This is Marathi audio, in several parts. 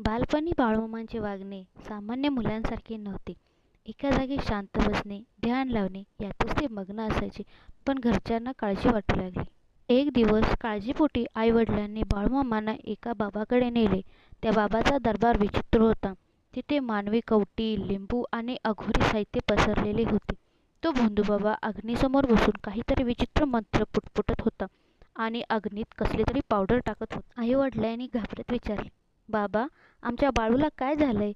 बालपणी बाळूमामांचे वागणे सामान्य मुलांसारखे नव्हते. एका जागी शांत बसणे, ध्यान लावणे यातच ते मग्न असायचे. पण घरच्यांना काळजी वाटू लागली. एक दिवस काळजीपोटी आई-वडिलांनी बाळूमामांना एका बाबाकडे नेले. त्या बाबाचा दरबार विचित्र होता. तिथे मानवी कवटी, लिंबू आणि अघोरी साहित्य पसरलेले होते. तो भोंदूबाबा अग्नीसमोर बसून काहीतरी विचित्र मंत्र पुटपुटत होता आणि अग्नीत कसली तरी पावडर टाकत होता. आई-वडिलांनी घाबरत विचारले, "बाबा, आमच्या बाळूला काय झालंय?"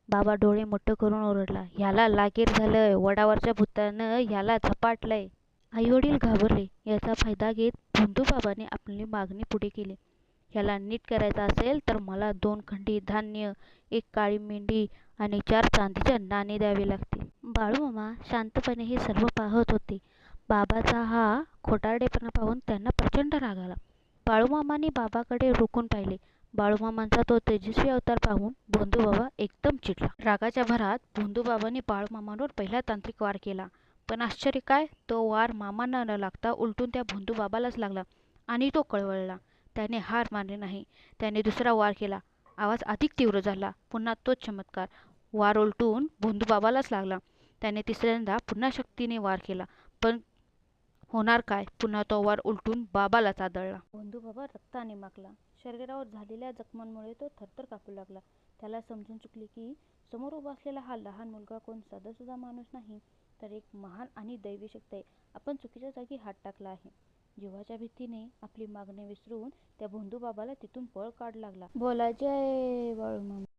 बाबा डोळे मोठे करून ओरडला, "ह्याला लागीर झालंय. वडावरच्या भुतानं ह्याला झपाटलंय." आई-वडील घाबरले. याचा फायदा घेत भोंदूबाबाने आपली मागणी पुढे केली, "ह्याला नीट करायचं असेल तर मला 2 खंडी धान्य, 1 काळी मेंढी आणि 4 चांदीचे नाणे द्यावे लागतील." बाळूमामा शांतपणे हे सर्व पाहत होते. बाबाचा हा खोटारडेपणा पाहून त्यांना प्रचंड राग आला. बाळूमामांनी बाबाकडे रोखून पाहिले. बाळूमामांचा तो तेजस्वी अवतार पाहून भोंदूबाबा एकदम चिडला. रागाच्या भरात भोंदूबाबांनी बाळूमामांवर पहिला तांत्रिक वार केला. पण आश्चर्य काय, तो वार मामांना न लागता उलटून त्या भोंदूबाबालाच लागला आणि तो कळवळला. त्याने हार मानली नाही. त्याने दुसरा वार केला. आवाज अधिक तीव्र झाला. पुन्हा तोच चमत्कार. वार उलटून भोंदूबाबालाच लागला. त्याने तिसऱ्यांदा पुन्हा शक्तीने वार केला. पण होणार काय, पुन्हा तो वार उलटून बाबालाच आदळला. भोंदूबाबा रक्ताने माखला. शरीरावर झालेल्या जखमांमुळे तो थरथर कापू लागला. त्याला समजून चुकले की समोर उभा असलेला हा लहान मुलगा कोण साधासुधा माणूस नाही, तर एक महान आणि दैवी शक्ती आहे. आपण चुकीच्या जागी हात टाकला आहे. जीवाच्या भीतीने आपली मागणी विसरून त्या भोंदूबाबाला तिथून पळ काढू लागला. बोला, जय बाळूमामा.